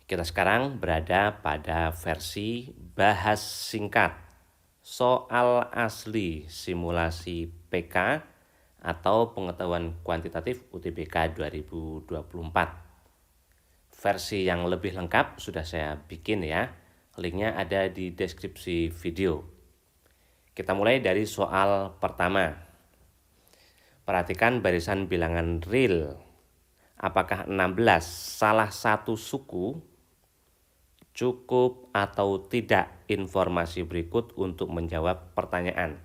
Kita sekarang berada pada versi bahas singkat soal asli simulasi PK atau pengetahuan kuantitatif UTBK 2024. Versi yang lebih lengkap sudah saya bikin ya. Linknya ada di deskripsi video. Kita mulai dari soal pertama. Perhatikan barisan bilangan real. Apakah 16 salah satu suku? Cukup atau tidak informasi berikut untuk menjawab pertanyaan.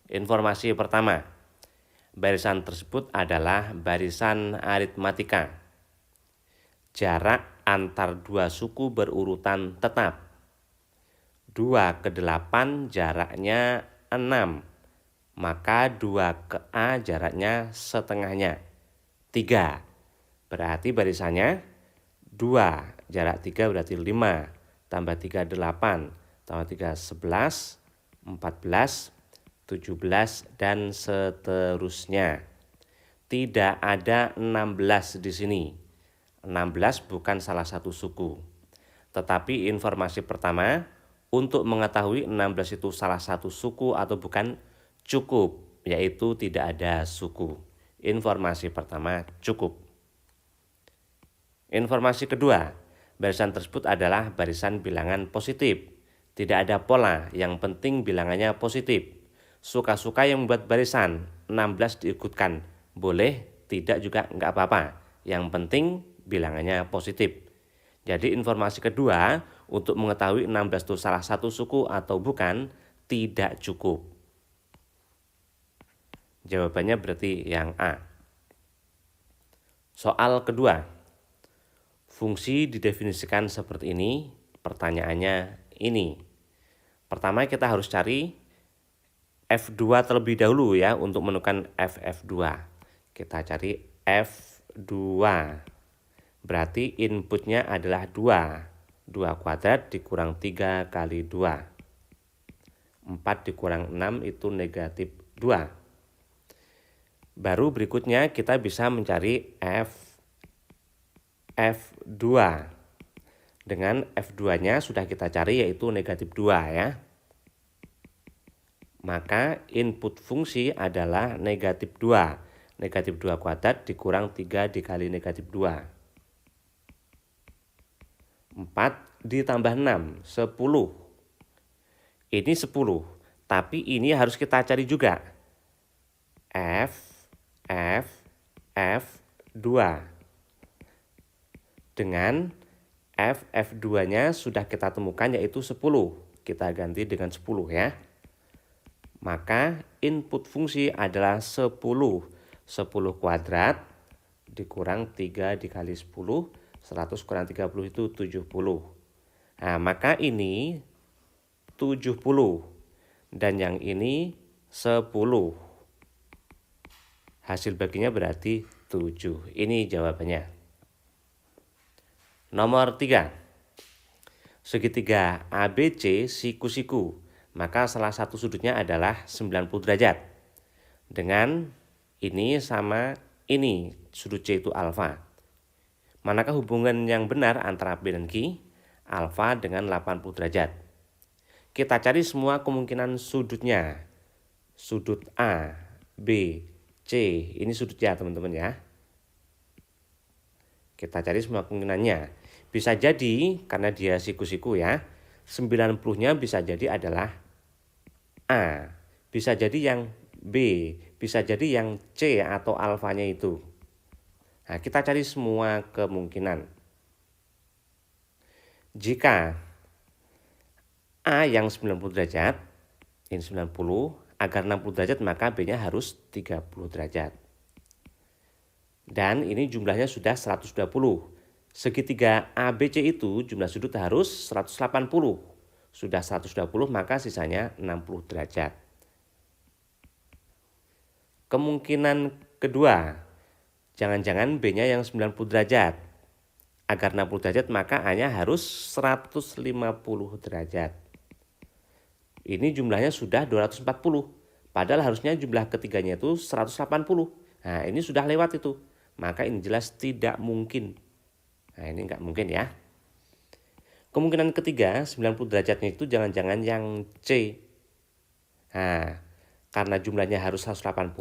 Informasi pertama, barisan tersebut adalah barisan aritmatika. Jarak antar dua suku berurutan tetap. 2 ke 8 jaraknya 6, maka 2 ke A jaraknya setengahnya 3. Berarti barisannya 2, jarak 3 berarti 5, tambah 3 8, tambah 3 11, 14, 17, dan seterusnya. Tidak ada 16 di sini. 16 bukan salah satu suku. Tetapi informasi pertama, untuk mengetahui 16 itu salah satu suku atau bukan cukup, yaitu tidak ada suku. Informasi pertama cukup. Informasi kedua, barisan tersebut adalah barisan bilangan positif. Tidak ada pola, yang penting bilangannya positif. Suka-suka yang membuat barisan 16 diikutkan, boleh, tidak juga enggak apa-apa. Yang penting bilangannya positif. Jadi informasi kedua, untuk mengetahui 16 itu salah satu suku atau bukan, tidak cukup. Jawabannya berarti yang A. Soal kedua, fungsi didefinisikan seperti ini, pertanyaannya ini. Pertama kita harus cari F2 terlebih dahulu ya untuk menemukan F2. Kita cari F2. Berarti inputnya adalah 2. 2 kuadrat dikurang 3 kali 2. 4 dikurang 6 itu negatif 2. Baru berikutnya kita bisa mencari F2. Dengan F2-nya sudah kita cari yaitu negatif 2 ya. Maka input fungsi adalah negatif 2. Negatif 2 kuadrat dikurang 3 dikali negatif 2. 4 ditambah 6, 10. Ini 10, tapi ini harus kita cari juga. F2. Dengan F2-nya sudah kita temukan yaitu 10. Kita ganti dengan 10 ya. Maka input fungsi adalah 10. 10 kuadrat dikurang 3 dikali 10. 100 kurang 30 itu 70. Nah, maka ini 70 dan yang ini 10. Hasil baginya berarti 7. Ini jawabannya. Nomor 3. Segitiga ABC siku-siku, maka salah satu sudutnya adalah 90 derajat. Dengan ini sama ini, sudut C itu alfa. Manakah hubungan yang benar antara B dan Q? Alfa dengan 80 derajat. Kita cari semua kemungkinan sudutnya. Sudut A, B, C. Ini sudutnya teman-teman ya. Kita cari semua kemungkinannya. Bisa jadi, karena dia siku-siku ya, 90-nya bisa jadi adalah A. Bisa jadi yang B. Bisa jadi yang C atau alfanya itu. Nah, kita cari semua kemungkinan. Jika A yang 90 derajat, ini 90, agar 60 derajat maka B-nya harus 30 derajat. Dan ini jumlahnya sudah 120. Segitiga ABC itu jumlah sudut harus 180. Sudah 120 maka sisanya 60 derajat. Kemungkinan kedua, jangan-jangan B-nya yang 90 derajat. Agar 60 derajat maka A-nya harus 150 derajat. Ini jumlahnya sudah 240. Padahal harusnya jumlah ketiganya itu 180. Nah, ini sudah lewat itu. Maka ini jelas tidak mungkin. Nah, ini nggak mungkin ya. Kemungkinan ketiga, 90 derajatnya itu jangan-jangan yang C. Nah, karena jumlahnya harus 180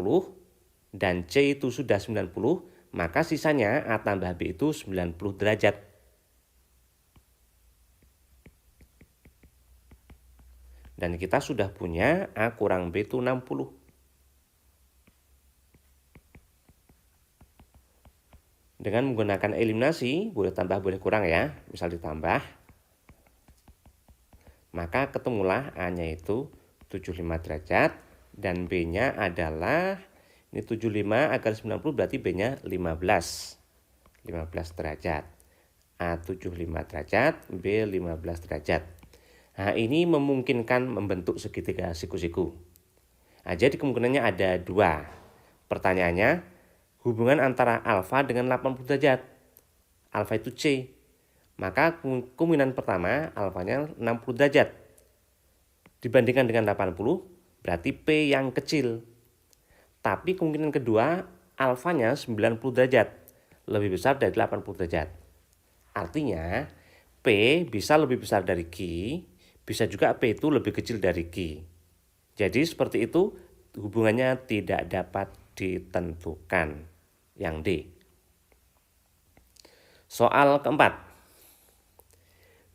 dan C itu sudah 90, maka sisanya A tambah B itu 90 derajat. Dan kita sudah punya A kurang B itu 60. Dengan menggunakan eliminasi, boleh tambah boleh kurang ya. Misal ditambah, maka ketemulah A-nya itu 75 derajat dan B-nya adalah ini 75 agar 90 berarti B-nya 15 derajat. A 75 derajat, B 15 derajat. Nah, ini memungkinkan membentuk segitiga siku-siku. Nah, jadi kemungkinannya ada dua. Pertanyaannya, hubungan antara alfa dengan 80 derajat. Alfa itu C. Maka kemungkinan pertama alfanya 60 derajat. Dibandingkan dengan 80, berarti P yang kecil. Tapi kemungkinan kedua, alfanya 90 derajat. Lebih besar dari 80 derajat. Artinya, P bisa lebih besar dari Q, bisa juga P itu lebih kecil dari Q. Jadi seperti itu, hubungannya tidak dapat ditentukan. Yang D. Soal keempat.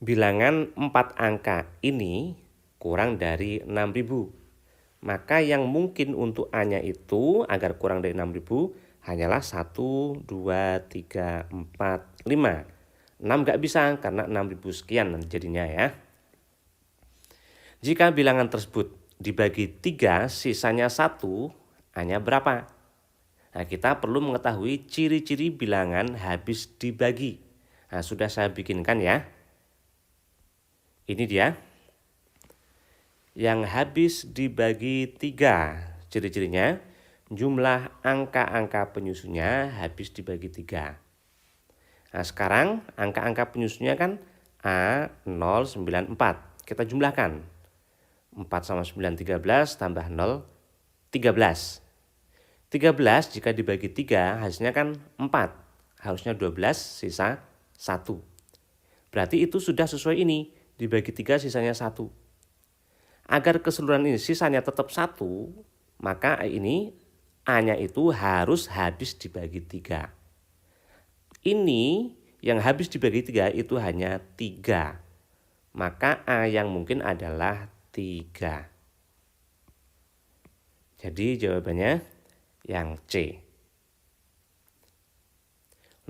Bilangan 4 angka ini kurang dari 6.000. Maka yang mungkin untuk A-nya itu agar kurang dari 6.000 hanyalah 1, 2, 3, 4, 5. 6 nggak bisa karena 6.000 sekian jadinya ya. Jika bilangan tersebut dibagi 3 sisanya 1, A-nya berapa? Nah, kita perlu mengetahui ciri-ciri bilangan habis dibagi. Nah, sudah saya bikinkan ya. Ini dia. Yang habis dibagi 3, ciri-cirinya jumlah angka-angka penyusunnya habis dibagi 3. Nah, sekarang angka-angka penyusunnya kan A 0, 9, 4. Kita jumlahkan. 4 sama 9, 13 tambah 0, 13. 13 jika dibagi 3 hasilnya kan 4. Harusnya 12 sisa 1. Berarti itu sudah sesuai ini. Dibagi 3 sisanya 1. Agar keseluruhan ini sisanya tetap 1, maka ini A-nya itu harus habis dibagi 3. Ini yang habis dibagi 3 itu hanya 3. Maka A yang mungkin adalah 3. Jadi jawabannya yang C.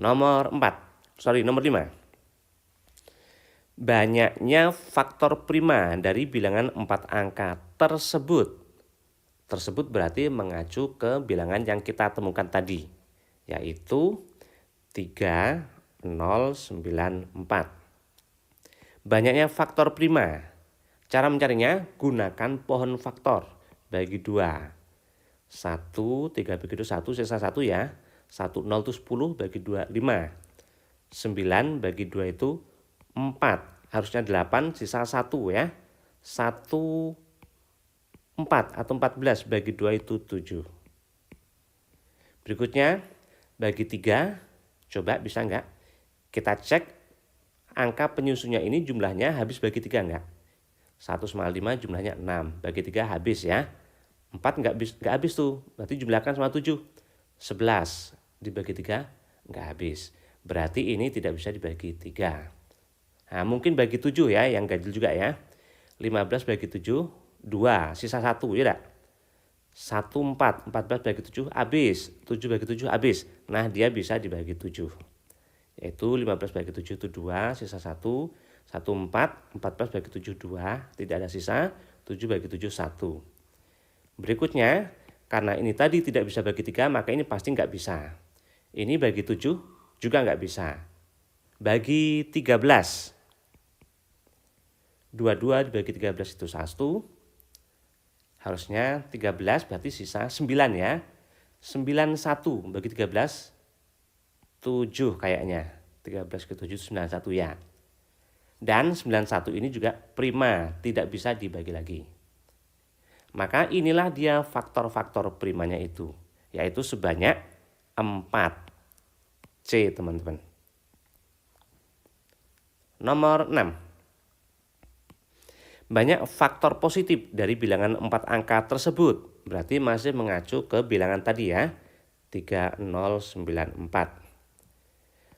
Nomor 5. Banyaknya faktor prima dari bilangan 4 angka tersebut. Tersebut berarti mengacu ke bilangan yang kita temukan tadi, yaitu 3, 0, 9, 4. Banyaknya faktor prima. Cara mencarinya, gunakan pohon faktor. Bagi 2. 1, 3 bagi 2, 1, sisa 1 ya. 1, 0 itu 10, bagi 2, 5. 9 bagi 2 itu 4. Harusnya 8, sisa 1 ya. 1, 4 atau 14 bagi 2 itu 7. Berikutnya, bagi 3, coba bisa enggak? Kita cek angka penyusunnya ini jumlahnya habis bagi 3 enggak? 1 sama 5 jumlahnya 6, bagi 3 habis ya. 4 enggak habis tuh, berarti jumlahkan sama 7. 11 dibagi 3 enggak habis. Berarti ini tidak bisa dibagi 3. Nah, mungkin bagi 7 ya, yang ganjil juga ya. 15 bagi 7, 2, sisa 1 ya enggak? 1, 4, 14 bagi 7 habis, 7 bagi 7 habis. Nah, dia bisa dibagi 7. Yaitu 15 bagi 7 itu 2, sisa 1, 1, 4, 14 bagi 7, 2, tidak ada sisa, 7 bagi 7, 1. Berikutnya, karena ini tadi tidak bisa bagi 3, maka ini pasti nggak bisa. Ini bagi 7 juga nggak bisa. Bagi 13. 22 dibagi 13 itu 1. Harusnya 13 berarti sisa 9 ya. 91 bagi 13, 7 kayaknya. 13 ke 7 91 ya. Dan 91 ini juga prima, tidak bisa dibagi lagi. Maka inilah dia faktor-faktor primanya itu, yaitu sebanyak 4. C teman-teman. Nomor 6. Banyak faktor positif dari bilangan 4 angka tersebut. Berarti masih mengacu ke bilangan tadi ya, 3094.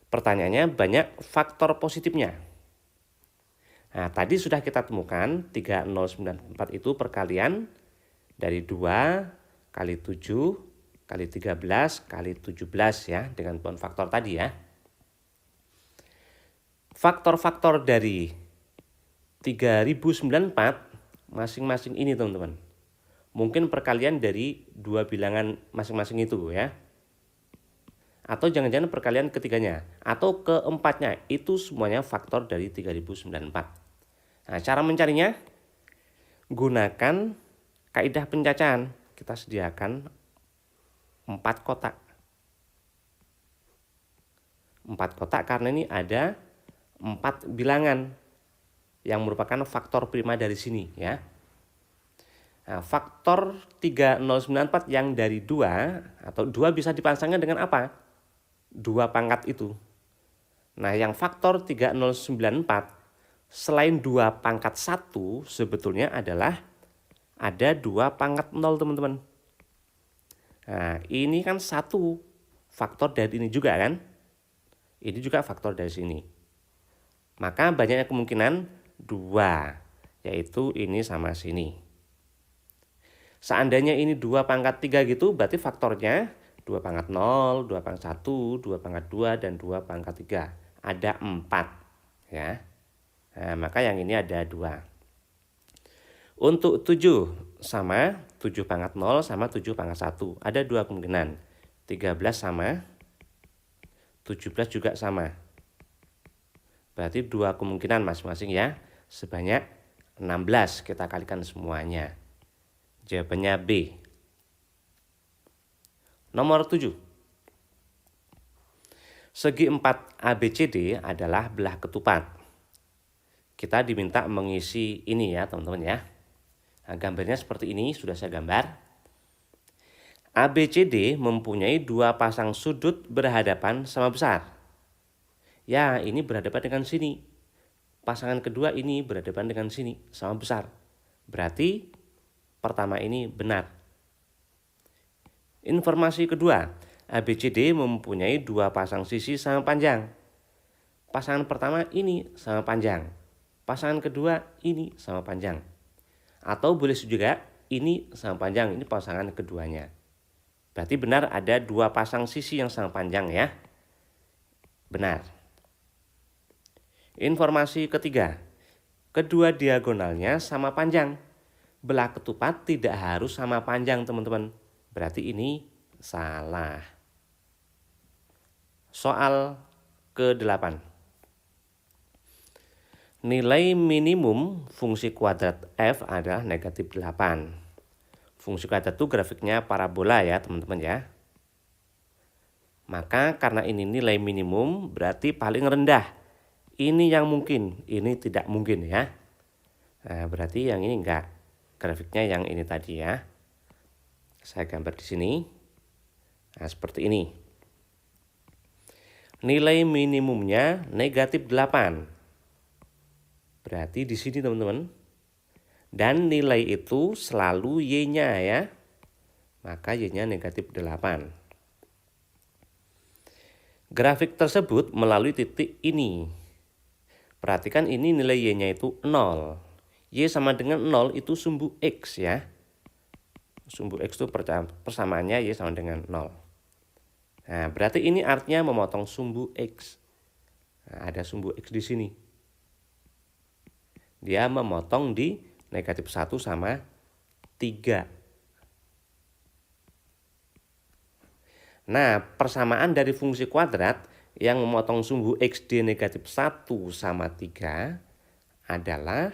Pertanyaannya banyak faktor positifnya. Nah, tadi sudah kita temukan 3094 itu perkalian dari 2 kali 7 kali 13 kali 17 ya, dengan poin faktor tadi ya. Faktor-faktor dari 3094 masing-masing ini teman-teman. Mungkin perkalian dari dua bilangan masing-masing itu ya. Atau jangan-jangan perkalian ketiganya atau keempatnya, itu semuanya faktor dari 3094. Nah, cara mencarinya gunakan kaidah pencacahan. Kita sediakan 4 kotak. 4 kotak karena ini ada 4 bilangan yang merupakan faktor prima dari sini ya. Nah, faktor 3094 yang dari 2 atau 2 bisa dipasangkan dengan apa? 2 pangkat itu. Nah, yang faktor 3094 selain 2 pangkat 1 sebetulnya adalah ada 2 pangkat 0 teman-teman. Nah, ini kan 1 faktor dari ini juga kan? Ini juga faktor dari sini. Maka banyaknya kemungkinan 2, yaitu ini sama sini. Seandainya ini 2 pangkat 3 gitu, berarti faktornya 2 pangkat 0, 2 pangkat 1, 2 pangkat 2, dan 2 pangkat 3. Ada 4. Ya. Nah, maka yang ini ada 2. Untuk 7 sama 7 pangkat 0 sama 7 pangkat 1. Ada 2 kemungkinan. 13 sama, 17 juga sama. Berarti 2 kemungkinan masing-masing ya. Sebanyak 16 kita kalikan semuanya. Jawabannya B. Nomor 7. Segi 4 ABCD adalah belah ketupat. Kita diminta mengisi ini ya teman-teman ya. Nah, gambarnya seperti ini, sudah saya gambar. ABCD mempunyai 2 pasang sudut berhadapan sama besar. Ya, ini berhadapan dengan sini. Pasangan kedua ini berhadapan dengan sini, sama besar. Berarti pertama ini benar. Informasi kedua, ABCD mempunyai 2 pasang sisi sama panjang. Pasangan pertama ini sama panjang. Pasangan kedua ini sama panjang. Atau boleh juga ini sama panjang, ini pasangan keduanya. Berarti benar ada 2 pasang sisi yang sama panjang ya. Benar. Informasi ketiga, kedua diagonalnya sama panjang. Belah ketupat tidak harus sama panjang teman-teman. Berarti ini salah. Soal ke-8. Nilai minimum fungsi kuadrat f adalah negatif 8. Fungsi kuadrat itu grafiknya parabola ya teman-teman ya. Maka karena ini nilai minimum berarti paling rendah. Ini yang mungkin, ini tidak mungkin ya. Nah, berarti yang ini enggak. Grafiknya yang ini tadi ya. Saya gambar di sini. Nah, seperti ini. Nilai minimumnya negatif 8. Berarti di sini teman-teman. Dan nilai itu selalu Y-nya ya. Maka Y-nya negatif 8. Grafik tersebut melalui titik ini. Perhatikan ini nilai Y-nya itu 0. Y sama dengan 0 itu sumbu X ya. Sumbu X itu persamaannya Y sama dengan 0. Nah, berarti ini artinya memotong sumbu X. Nah, ada sumbu X di sini. Dia memotong di negatif 1 sama 3. Nah, persamaan dari fungsi kuadrat yang memotong sumbu X di negatif 1 sama 3 adalah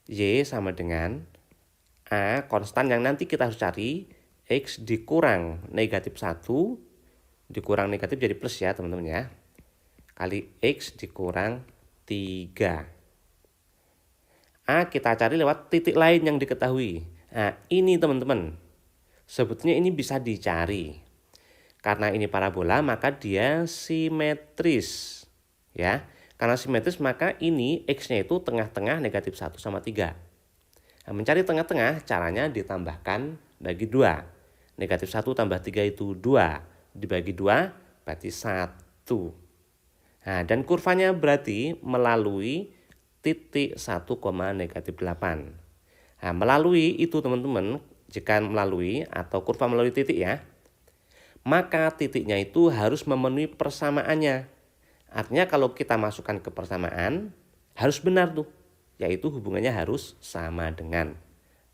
Y sama dengan A konstan yang nanti kita harus cari X dikurang negatif 1 dikurang negatif jadi plus ya teman-teman ya. Kali X dikurang 3. A kita cari lewat titik lain yang diketahui. Nah ini teman-teman. Sebetulnya ini bisa dicari. Karena ini parabola maka dia simetris. Ya, karena simetris maka ini X-nya itu tengah-tengah negatif 1 sama 3. Nah, mencari tengah-tengah caranya ditambahkan bagi 2. Negatif 1 tambah 3 itu 2. Dibagi 2 berarti 1. Nah, dan kurvanya berarti melalui titik 1, negatif 8. Nah, melalui itu teman-teman, jika melalui atau kurva melalui titik ya, maka titiknya itu harus memenuhi persamaannya. Artinya kalau kita masukkan ke persamaan, harus benar tuh, yaitu hubungannya harus sama dengan.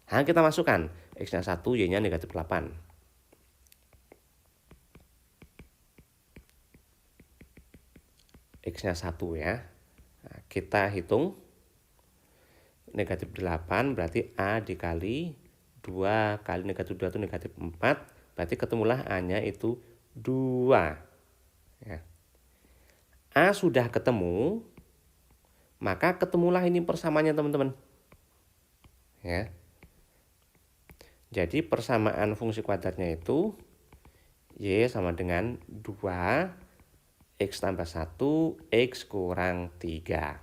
Nah, kita masukkan, X-nya 1, Y-nya negatif 8. X-nya 1 ya. Nah, kita hitung, negatif 8 berarti A dikali 2 kali negatif 2 itu negatif 4. Berarti ketemulah A-nya itu 2. Ya. A sudah ketemu, maka ketemulah ini persamaannya teman-teman. Ya. Jadi persamaan fungsi kuadratnya itu Y sama dengan 2, X tambah 1, X kurang 3.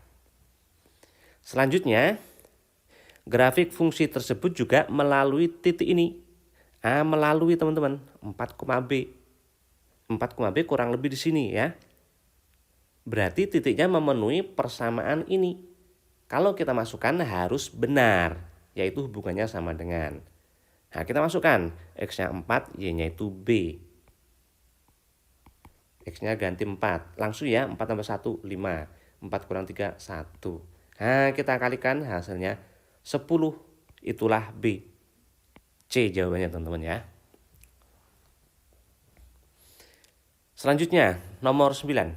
Selanjutnya, grafik fungsi tersebut juga melalui titik ini. A melalui teman-teman 4,B. 4,B kurang lebih di sini ya. Berarti titiknya memenuhi persamaan ini. Kalau kita masukkan harus benar, yaitu hubungannya sama dengan. Nah, kita masukkan X-nya 4, Y-nya itu B. X-nya ganti 4. Langsung ya, 4 tambah 1, 5. 4 kurang 3, 1. Nah, kita kalikan hasilnya 10. Itulah B. C jawabannya teman-teman ya. Selanjutnya nomor 9.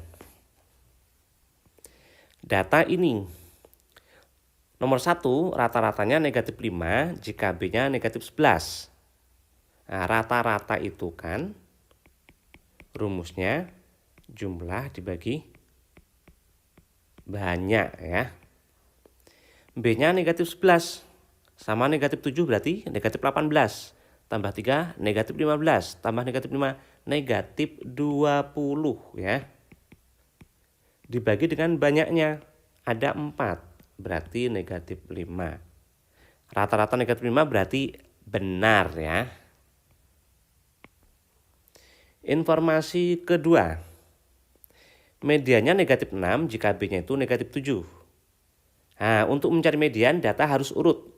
Data ini. Nomor 1 rata-ratanya negatif 5 jika B-nya negatif 11. Nah, rata-rata itu kan rumusnya jumlah dibagi banyak ya. B-nya negatif 11. Sama negatif 7 berarti negatif 18. Tambah 3 negatif 15. Tambah negatif 5 negatif 20 ya. Dibagi dengan banyaknya. Ada 4. Berarti negatif 5. Rata-rata negatif 5 berarti benar ya. Informasi kedua. Mediannya negatif 6 jika B-nya itu negatif 7. Nah, untuk mencari median data harus urut.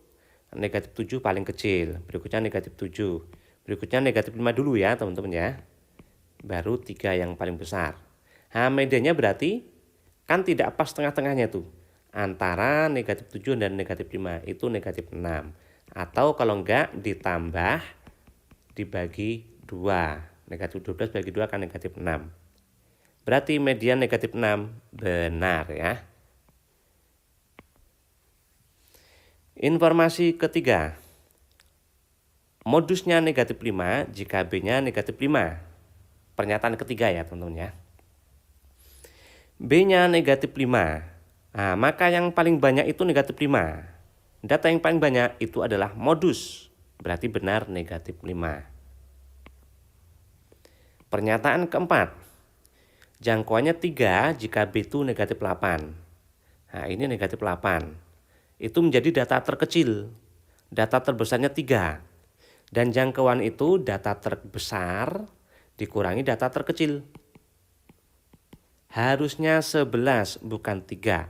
Negatif 7 paling kecil, berikutnya negatif 7, berikutnya negatif 5 dulu ya teman-teman ya. Baru 3 yang paling besar. Nah, mediannya berarti kan tidak pas tengah-tengahnya tuh. Antara negatif 7 dan negatif 5 itu negatif 6. Atau kalau enggak ditambah dibagi 2. Negatif 12 bagi 2 kan negatif 6. Berarti median negatif 6 benar ya. Informasi ketiga, modusnya negatif 5 jika B-nya negatif 5. Pernyataan ketiga ya teman-teman ya. B-nya negatif 5. Nah, maka yang paling banyak itu negatif 5. Data yang paling banyak itu adalah modus. Berarti benar negatif 5. Pernyataan keempat, jangkauannya 3 jika B itu negatif 8. Nah, ini negatif 8. Itu menjadi data terkecil. Data terbesarnya 3. Dan jangkauan itu data terbesar dikurangi data terkecil. Harusnya 11 bukan 3.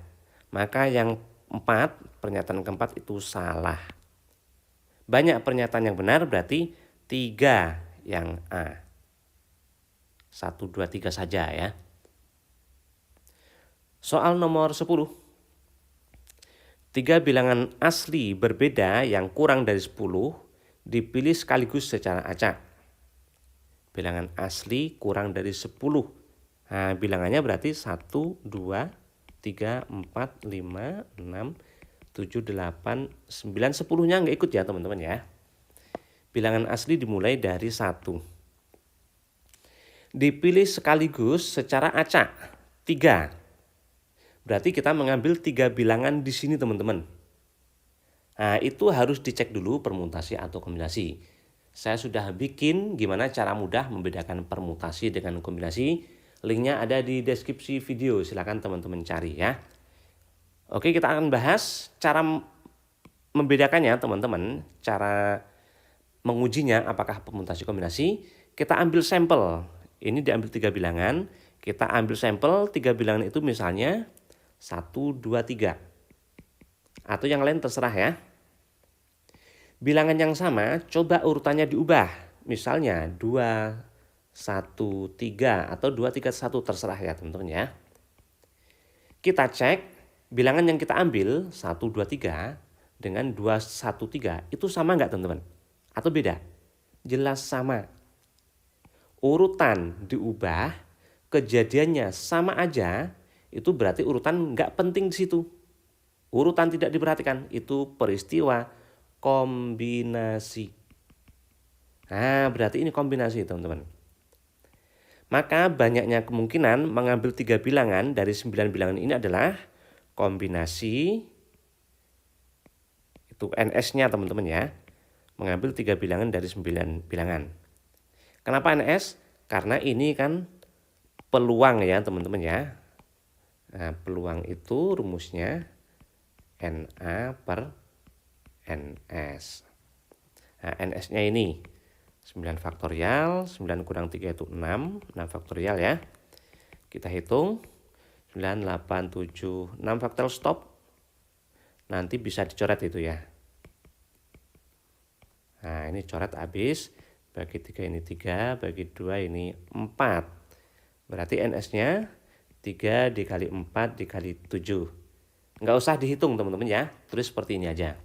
Maka yang 4, pernyataan keempat itu salah. Banyak pernyataan yang benar berarti 3 yang A. 1, 2, 3 saja ya. Soal nomor 10. 3 bilangan asli berbeda yang kurang dari 10 dipilih sekaligus secara acak. Bilangan asli kurang dari 10. Nah, bilangannya berarti 1, 2, 3, 4, 5, 6, 7, 8, 9, 10-nya nggak ikut ya teman-teman ya. Bilangan asli dimulai dari 1. Dipilih sekaligus secara acak 3. Berarti kita mengambil 3 bilangan di sini teman-teman. Nah, itu harus dicek dulu permutasi atau kombinasi. Saya sudah bikin gimana cara mudah membedakan permutasi dengan kombinasi. Linknya ada di deskripsi video, silakan teman-teman cari ya. Oke, kita akan bahas cara membedakannya teman-teman, cara mengujinya apakah permutasi kombinasi. Kita ambil sampel, ini diambil 3 bilangan, kita ambil sampel 3 bilangan itu misalnya 1, 2, 3. Atau yang lain terserah ya. Bilangan yang sama, coba urutannya diubah. Misalnya 2, 1, 3 atau 2, 3, 1 terserah ya teman-teman ya. Kita cek bilangan yang kita ambil 1, 2, 3 dengan 2, 1, 3 itu sama nggak teman-teman? Atau beda? Jelas sama. Urutan diubah, kejadiannya sama aja, itu berarti urutan nggak penting di situ. Urutan tidak diperhatikan, itu peristiwa kombinasi. Nah, berarti ini kombinasi teman-teman. Maka banyaknya kemungkinan mengambil 3 bilangan dari 9 bilangan ini adalah kombinasi. Itu NS-nya teman-teman ya. Mengambil 3 bilangan dari 9 bilangan. Kenapa NS? Karena ini kan peluang ya teman-teman ya. Nah, peluang itu rumusnya NA per NS. Nah, NS-nya ini 9 faktorial, 9 kurang 3 itu 6 faktorial ya. Kita hitung 9, 8, 7, 6 faktorial stop. Nanti bisa dicoret itu ya. Nah, ini coret habis, bagi 3 ini 3, bagi 2 ini 4. Berarti NS-nya 3 dikali 4 dikali 7. Nggak usah dihitung teman-teman ya, tulis seperti ini aja.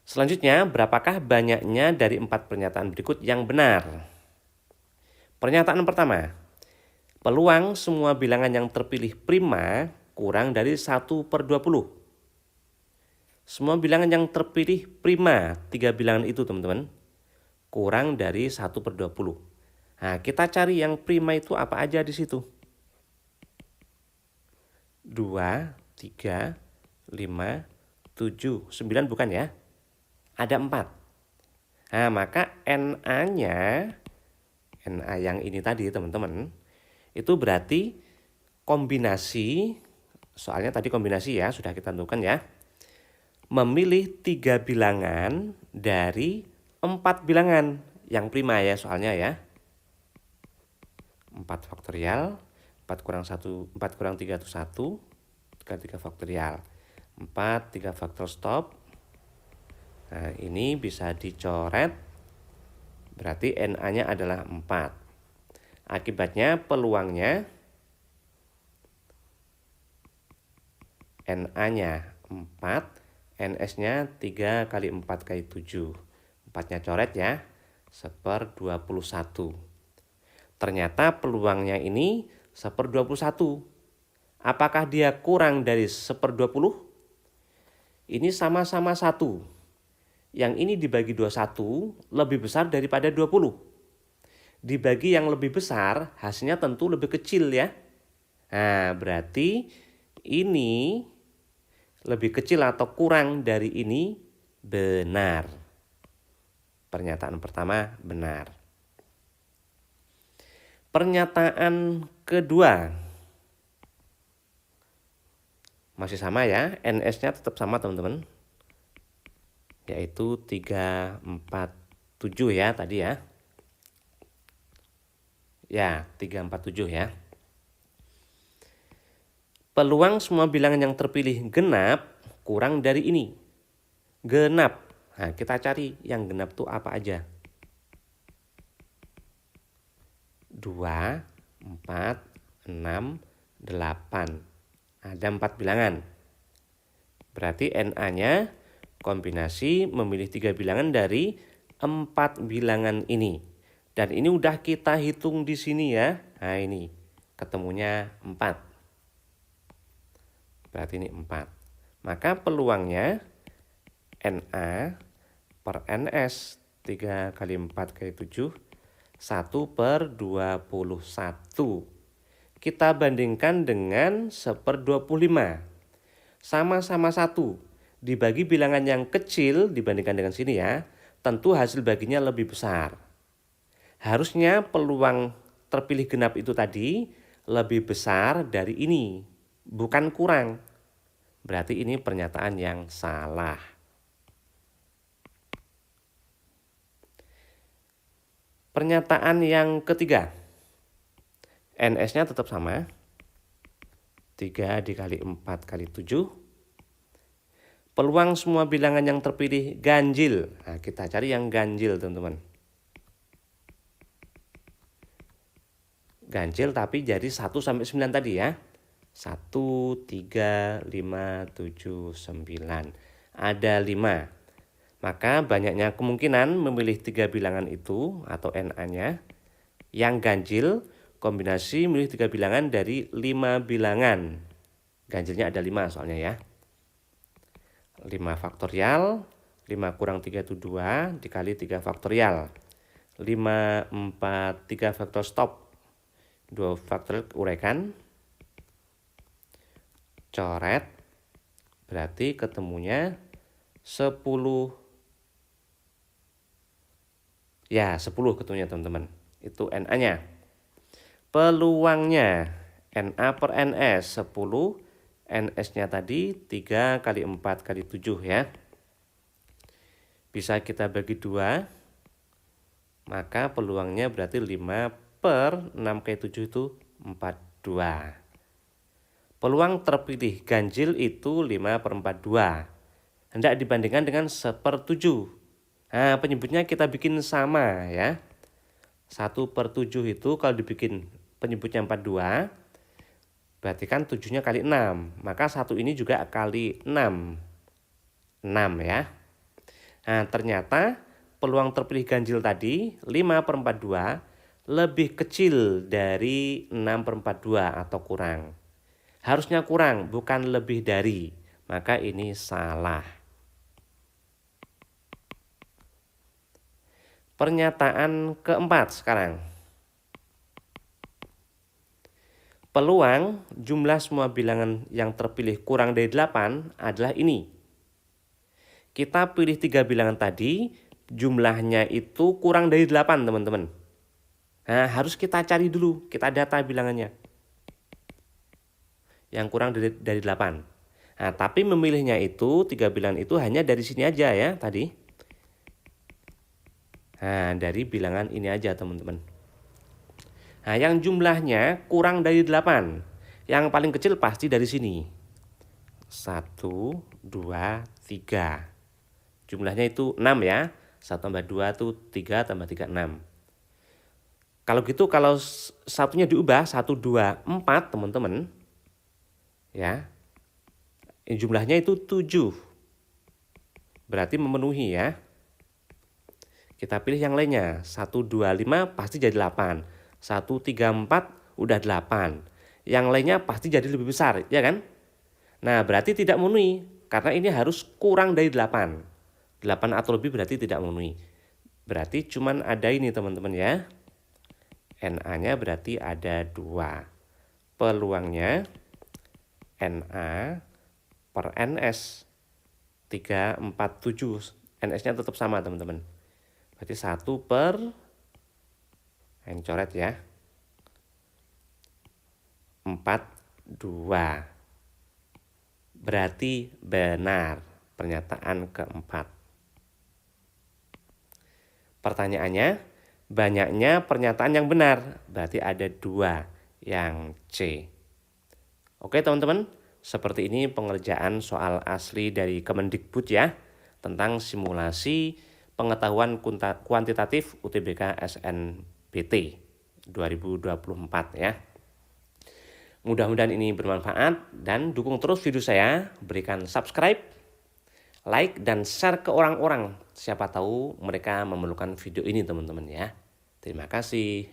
Selanjutnya, berapakah banyaknya dari 4 pernyataan berikut yang benar? Pernyataan pertama, peluang semua bilangan yang terpilih prima kurang dari 1/20. Semua bilangan yang terpilih prima, 3 bilangan itu teman-teman, kurang dari 1/20. Nah, kita cari yang prima itu apa aja di situ. 2, 3, 5, 7, 9 bukan ya? Ada 4. Nah, maka NA-nya, NA yang ini tadi teman-teman, itu berarti kombinasi, soalnya tadi kombinasi ya, sudah kita tentukan ya. Memilih 3 bilangan dari 4 bilangan yang prima ya soalnya ya. 4 faktorial, 4 kurang 1, 4 kurang 3 itu 1, 3 faktorial. 4, 3 faktor stop. Nah, ini bisa dicoret, berarti NA-nya adalah 4. Akibatnya peluangnya NA-nya 4, NS-nya 3 kali 4 kali 7. 4-nya coret ya, 1/21. Ternyata peluangnya ini 1/21. Apakah dia kurang dari 1/20? Ini sama-sama 1. Yang ini dibagi 21 lebih besar daripada 20. Dibagi yang lebih besar, hasilnya tentu lebih kecil ya. Nah, berarti ini lebih kecil atau kurang dari ini benar. Pernyataan pertama benar. Pernyataan kedua. Masih sama ya, NS-nya tetap sama teman-teman. Yaitu 3, 4, 7 ya tadi ya. Ya, 3, 4, 7 ya. Peluang semua bilangan yang terpilih genap kurang dari ini. Genap. Nah, kita cari yang genap itu apa aja. 2, 4, 6, 8. Ada 4 bilangan. Berarti NA-nya kombinasi memilih 3 bilangan dari 4 bilangan ini. Dan ini udah kita hitung di sini ya. Nah, ini ketemunya 4. Berarti ini 4. Maka peluangnya NA per NS 3 kali 4 kali 7, 1/21. Kita bandingkan dengan 1/25. Sama-sama 1. Dibagi bilangan yang kecil dibandingkan dengan sini ya, tentu hasil baginya lebih besar. Harusnya peluang terpilih genap itu tadi lebih besar dari ini, bukan kurang. Berarti ini pernyataan yang salah. Pernyataan yang ketiga, NS-nya tetap sama, 3 dikali 4 kali 7. Peluang semua bilangan yang terpilih ganjil. Nah, kita cari yang ganjil, teman-teman. Ganjil tapi jadi 1 sampai 9 tadi ya. 1, 3, 5, 7, 9. Ada 5. Maka banyaknya kemungkinan memilih 3 bilangan itu atau NA-nya. Yang ganjil kombinasi memilih 3 bilangan dari 5 bilangan. Ganjilnya ada 5 soalnya ya. 5 faktorial, 5 kurang 3 itu 2, dikali 3 faktorial. 5, 4, 3 faktor stop. 2 faktorial uraikan. Coret. Berarti ketemunya 10. Ya, 10 ketemunya teman-teman. Itu NA-nya. Peluangnya NA per NS 10. NS-nya tadi 3 kali 4 kali 7 ya. Bisa kita bagi 2. Maka peluangnya berarti 5 per 6 kali 7 itu 42. Peluang terpilih ganjil itu 5 per 42. Hendak dibandingkan dengan 1/7. Nah, penyebutnya kita bikin sama ya. 1/7 itu kalau dibikin penyebutnya 42. Berarti kan 7-nya kali 6. Maka 1 ini juga kali 6. 6 ya. Nah, ternyata peluang terpilih ganjil tadi 5 per 42 lebih kecil dari 6 per 42 atau kurang. Harusnya kurang, bukan lebih dari. Maka ini salah. Pernyataan keempat sekarang. Peluang jumlah semua bilangan yang terpilih kurang dari 8 adalah ini. Kita pilih 3 bilangan tadi, jumlahnya itu kurang dari 8 teman-teman. Nah, harus kita cari dulu, kita data bilangannya. Yang kurang dari 8. Nah, tapi memilihnya itu, 3 bilangan itu hanya dari sini aja ya tadi. Nah, dari bilangan ini aja teman-teman. Nah, yang jumlahnya kurang dari 8. Yang paling kecil pasti dari sini. 1, 2, 3. Jumlahnya itu 6 ya. 1 tambah 2 itu 3 tambah 3, 6. Kalau gitu, kalau satunya diubah 1, 2, 4 teman-teman. Ya. Jumlahnya itu 7. Berarti memenuhi ya. Kita pilih yang lainnya. 1, 2, 5 pasti jadi 8. 1, 3, 4 udah 8. Yang lainnya pasti jadi lebih besar, ya kan? Nah, berarti tidak memenuhi. Karena ini harus kurang dari 8. 8 atau lebih berarti tidak memenuhi. Berarti cuman ada ini teman-teman ya. NA-nya berarti ada 2. Peluangnya NA per NS 3, 4, 7. NS-nya tetap sama teman-teman. Berarti 1 per coret ya. 4, 2. Berarti benar pernyataan keempat. Pertanyaannya, banyaknya pernyataan yang benar. Berarti ada 2, yang C. Oke teman-teman, seperti ini pengerjaan soal asli dari Kemendikbud ya. Tentang simulasi pengetahuan kuantitatif UTBK SNBT 2024 ya. Mudah-mudahan ini bermanfaat dan dukung terus video saya, berikan subscribe, like dan share ke orang-orang. Siapa tahu mereka memerlukan video ini teman-teman ya. Terima kasih.